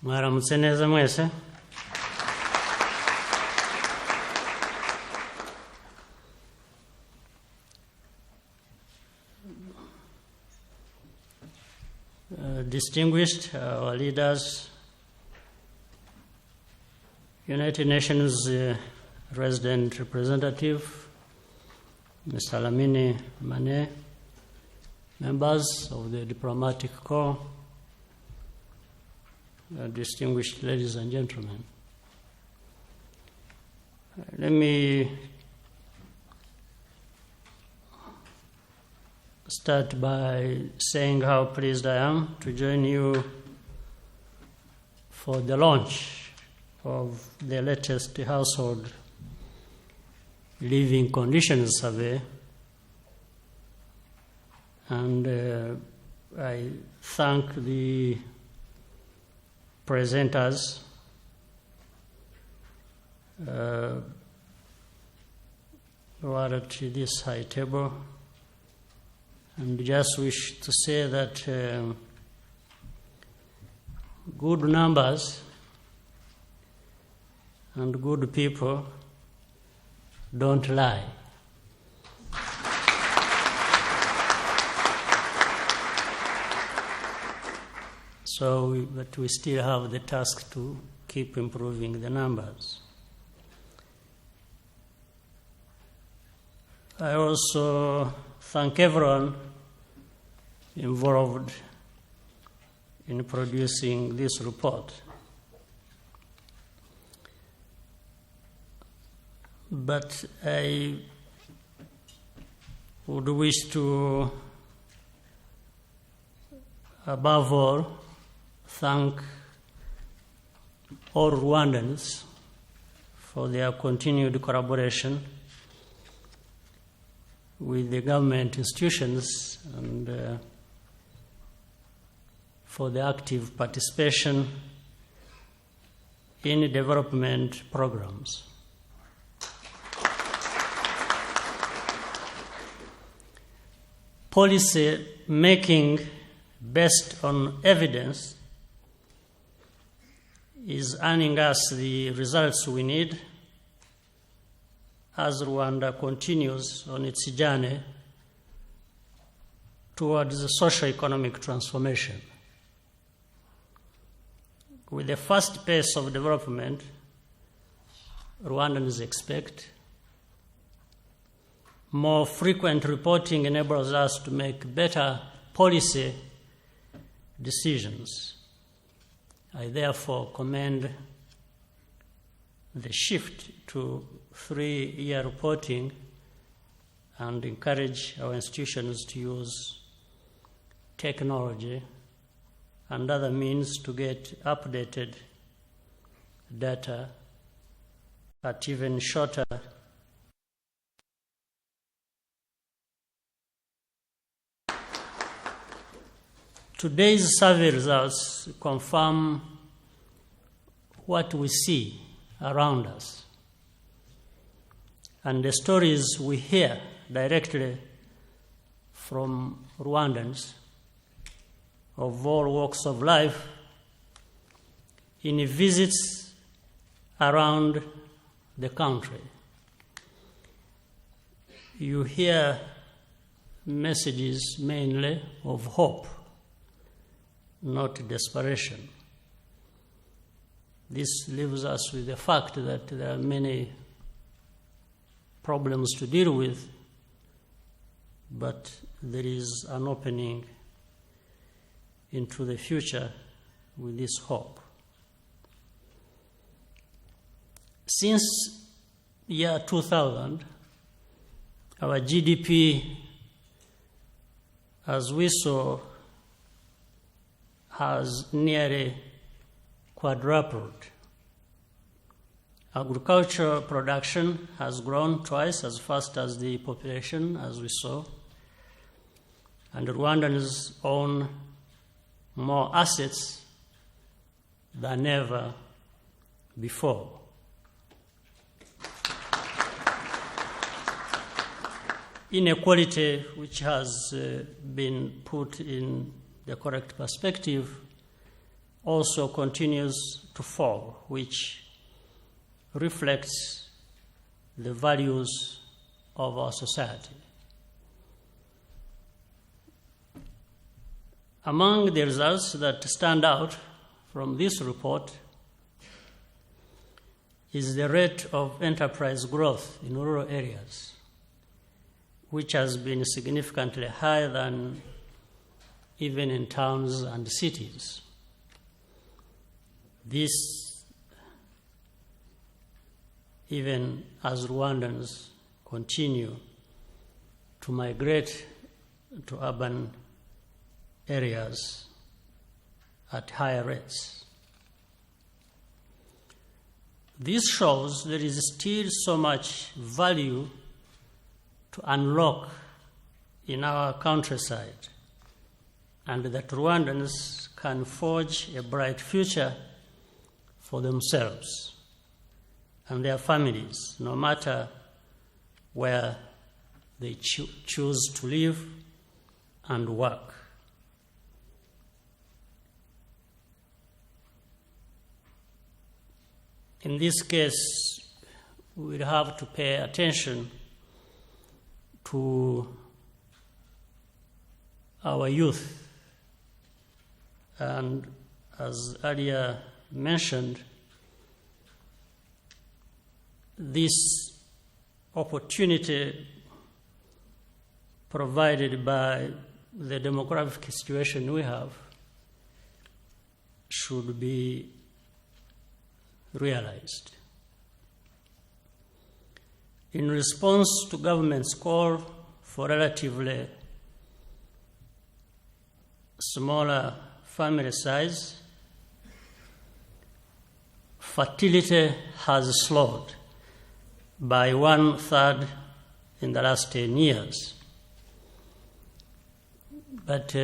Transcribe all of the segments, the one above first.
Mwaramutse neza mwese. Distinguished our leaders, United Nations resident representative, Mr. Lamini Mane, members of the diplomatic corps, distinguished ladies and gentlemen. Let me start by saying how pleased I am to join you for the launch of the latest household living conditions survey, and I thank the presenters who are at this high table, and just wish to say that good numbers and good people don't lie. But we still have the task to keep improving the numbers. I also thank everyone involved in producing this report. But I would wish to, above all, thank all Rwandans for their continued collaboration with the government institutions and for the active participation in development programs. Policy making based on evidence is earning us the results we need as Rwanda continues on its journey towards the socio-economic transformation. With the fast pace of development Rwandans expect, more frequent reporting enables us to make better policy decisions. I therefore commend the shift to 3-year reporting and encourage our institutions to use technology and other means to get updated data at even shorter Today's survey results confirm what we see around us and the stories we hear directly from Rwandans of all walks of life in visits around the country. You hear messages mainly of hope, not desperation. This leaves us with the fact that there are many problems to deal with, but there is an opening into the future with this hope. Since year 2000, our GDP, as we saw, has nearly quadrupled. Agricultural production has grown twice as fast as the population, as we saw, and Rwandans own more assets than ever before. Inequality, which has been put in the correct perspective, also continues to fall, which reflects the values of our society. Among the results that stand out from this report is the rate of enterprise growth in rural areas, which has been significantly higher than even in towns and cities. This, even as Rwandans continue to migrate to urban areas at higher rates. This shows there is still so much value to unlock in our countryside, and that Rwandans can forge a bright future for themselves and their families, no matter where they choose to live and work. In this case, we'll have to pay attention to our youth. And as earlier mentioned, this opportunity provided by the demographic situation we have should be realized. In response to government's call for relatively smaller family size, fertility has slowed by 1/3 in the last 10 years. But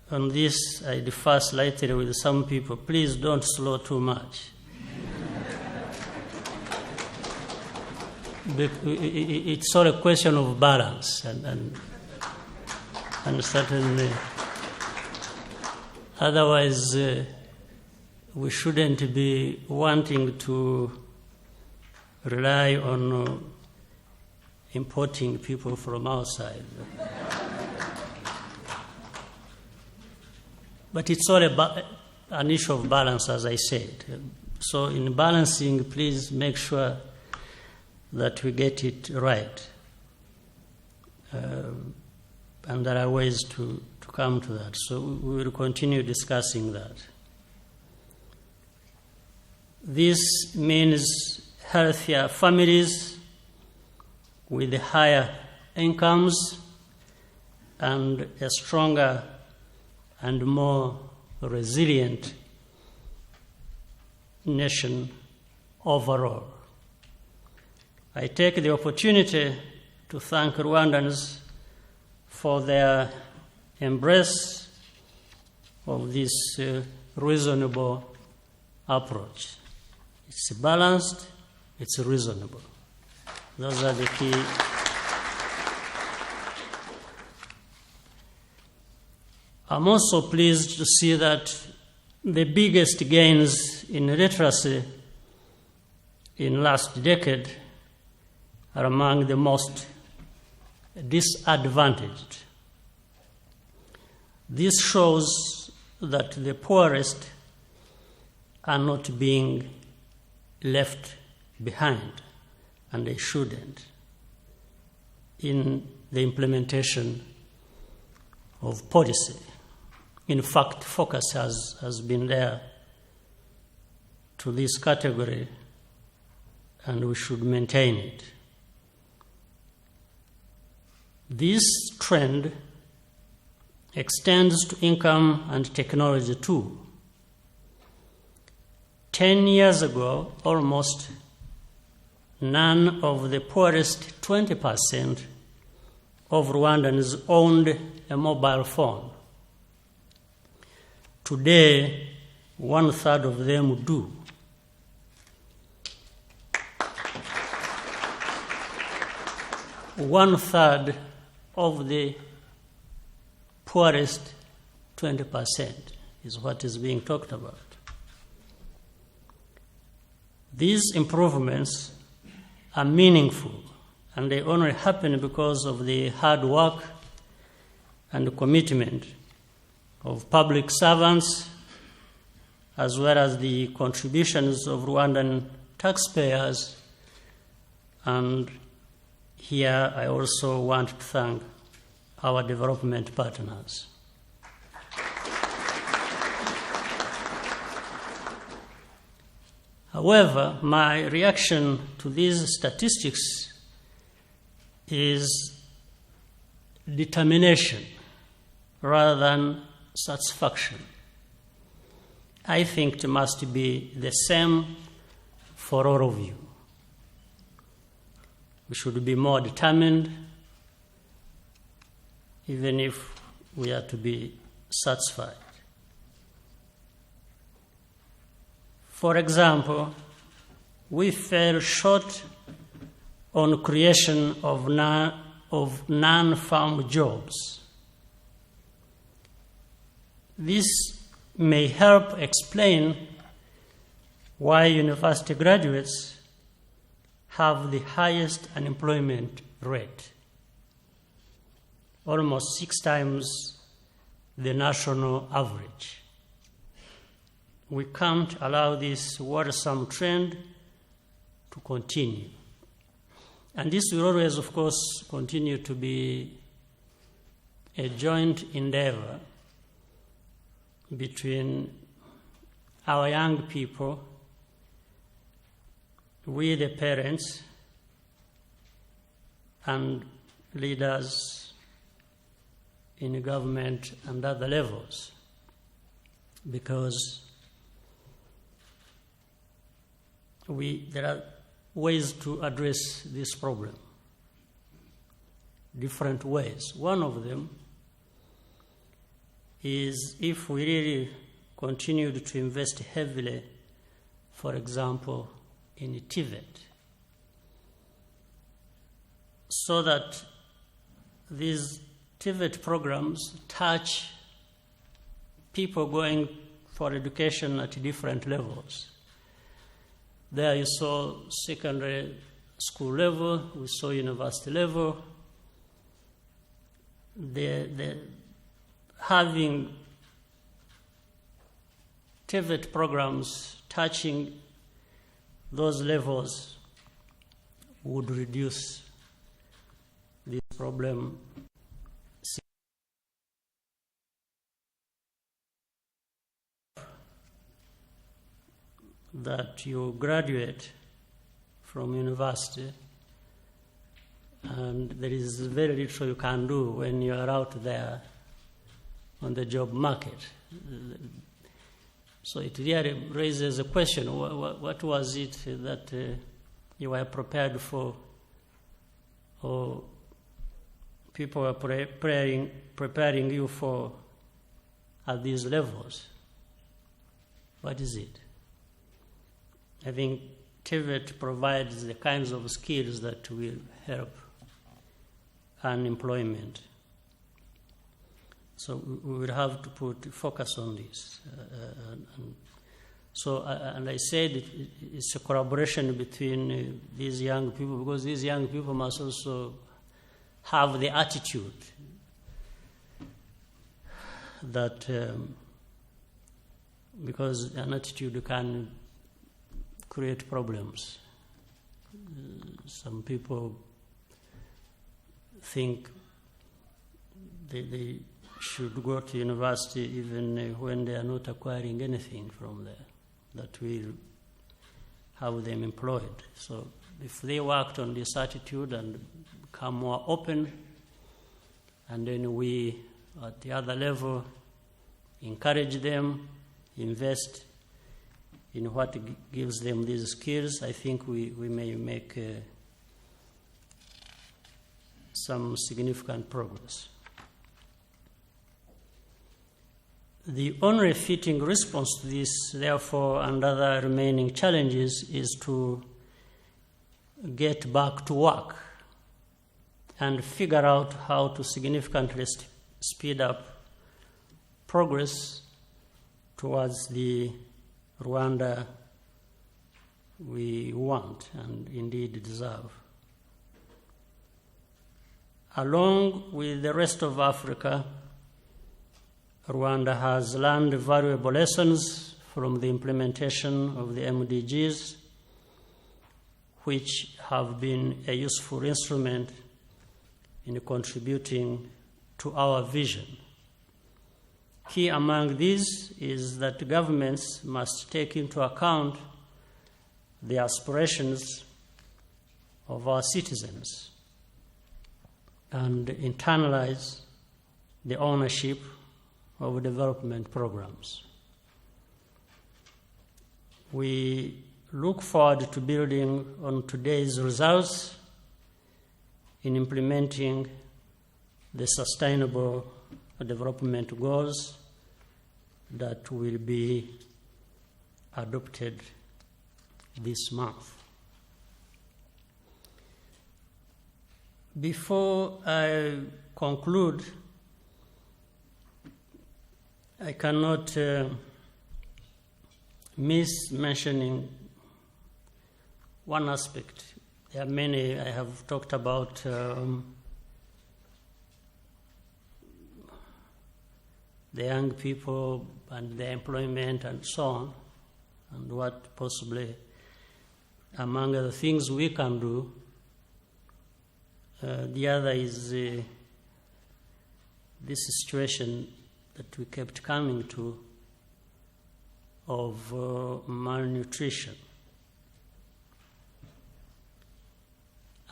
on this, I differ slightly with some people. Please don't slow too much. It's all a question of balance, and certainly, otherwise, we shouldn't be wanting to rely on importing people from outside. But it's all an issue of balance, as I said. So in balancing, please make sure that we get it right. And there are ways to come to that. So we will continue discussing that. This means healthier families with higher incomes and a stronger and more resilient nation overall. I take the opportunity to thank Rwandans for their embrace of this reasonable approach. It's balanced, it's reasonable. Those are the key. I'm also pleased to see that the biggest gains in literacy in last decade are among the most disadvantaged. This shows that the poorest are not being left behind, and they shouldn't, in the implementation of policy. In fact, focus has been there to this category, and we should maintain it. This trend extends to income and technology too. 10 years ago, almost none of the poorest 20% of Rwandans owned a mobile phone. Today, 1/3 of them do. One-third of the poorest 20%. is what is being talked about. These improvements are meaningful, and they only happen because of the hard work and commitment of public servants, as well as the contributions of Rwandan taxpayers. And here I also want to thank our development partners. However, my reaction to these statistics is determination rather than satisfaction. I think it must be the same for all of you. We should be more determined, even if we are to be satisfied. For example, we fell short on creation of non-farm jobs. This may help explain why university graduates have the highest unemployment rate, almost 6 times the national average. We can't allow this worrisome trend to continue. And this will always, of course, continue to be a joint endeavor between our young people, we the parents, and leaders in government and other levels, because there are ways to address this problem, different ways. One of them is if we really continued to invest heavily, for example, in TVET, so that these TVET programs touch people going for education at different levels. There you saw secondary school level, we saw university level. Having TVET programs touching those levels would reduce this problem. That you graduate from university and there is very little you can do when you are out there on the job market. So it really raises a question, what was it that you were prepared for, or people were preparing you for at these levels? What is it? I think TVET provides the kinds of skills that will help unemployment. So we will have to put focus on this. And I said it's a collaboration between these young people, because these young people must also have the attitude that, because an attitude can create problems. Some people think they should go to university even when they are not acquiring anything from there that will have them employed. So if they worked on this attitude and become more open, and then we at the other level encourage them, invest in what gives them these skills, I think we may make some significant progress. The only fitting response to this, therefore, and other remaining challenges, is to get back to work and figure out how to significantly speed up progress towards the Rwanda we want and indeed deserve. Along with the rest of Africa, Rwanda has learned valuable lessons from the implementation of the MDGs, which have been a useful instrument in contributing to our vision. Key among these is that governments must take into account the aspirations of our citizens and internalize the ownership of development programs. We look forward to building on today's results in implementing the sustainable development goals that will be adopted this month. Before I conclude, I cannot miss mentioning one aspect. There are many I have talked about the young people and their employment and so on, and what possibly among other things we can do. The other is this situation that we kept coming to of malnutrition.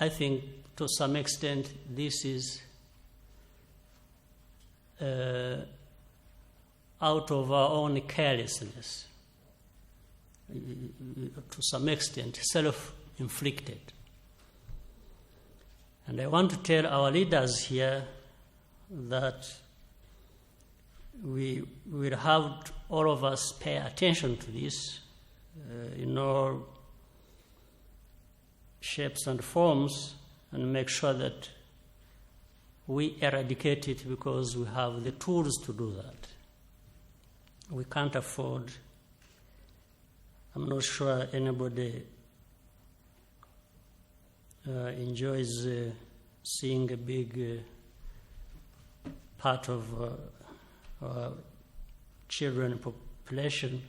I think to some extent this is out of our own carelessness, to some extent self-inflicted. And I want to tell our leaders here that we will have to, all of us pay attention to this in all shapes and forms, and make sure that we eradicate it, because we have the tools to do that. We can't afford, I'm not sure anybody enjoys seeing a big part of our children population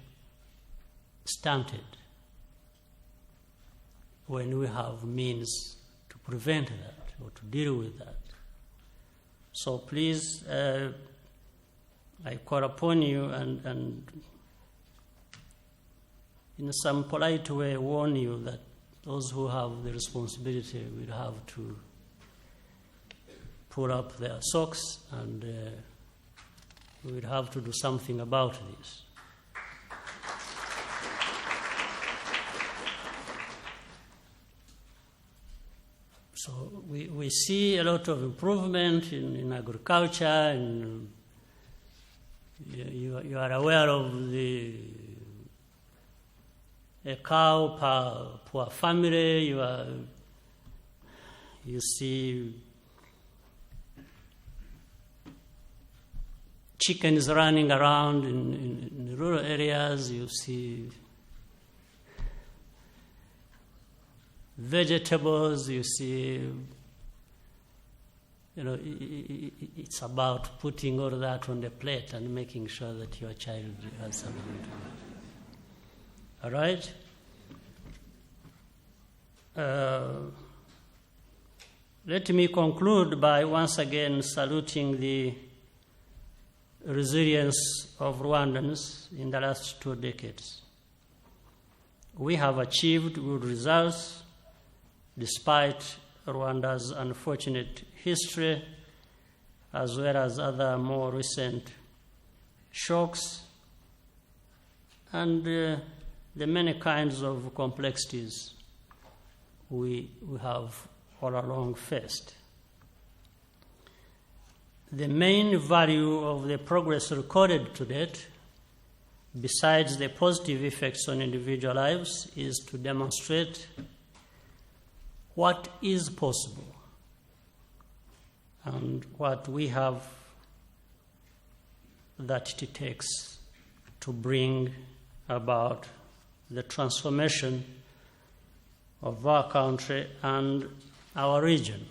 stunted when we have means to prevent that or to deal with that. So please, I call upon you and in some polite way warn you that those who have the responsibility will have to pull up their socks, and we will have to do something about this. So we see a lot of improvement in agriculture, and you are aware of a cow per family. You see chickens running around in rural areas. You see vegetables. You see, it's about putting all that on the plate and making sure that your child has something to eat. All right? Let me conclude by once again saluting the resilience of Rwandans in the last 2 decades. We have achieved good results despite Rwanda's unfortunate history, as well as other more recent shocks, and the many kinds of complexities we have all along faced. The main value of the progress recorded to date, besides the positive effects on individual lives, is to demonstrate what is possible and what we have that it takes to bring about the transformation of our country and our region.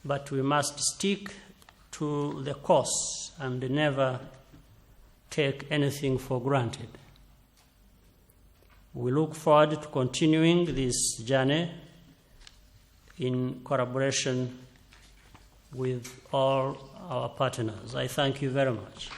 But we must stick to the course and never take anything for granted. We look forward to continuing this journey in collaboration with all our partners. I thank you very much.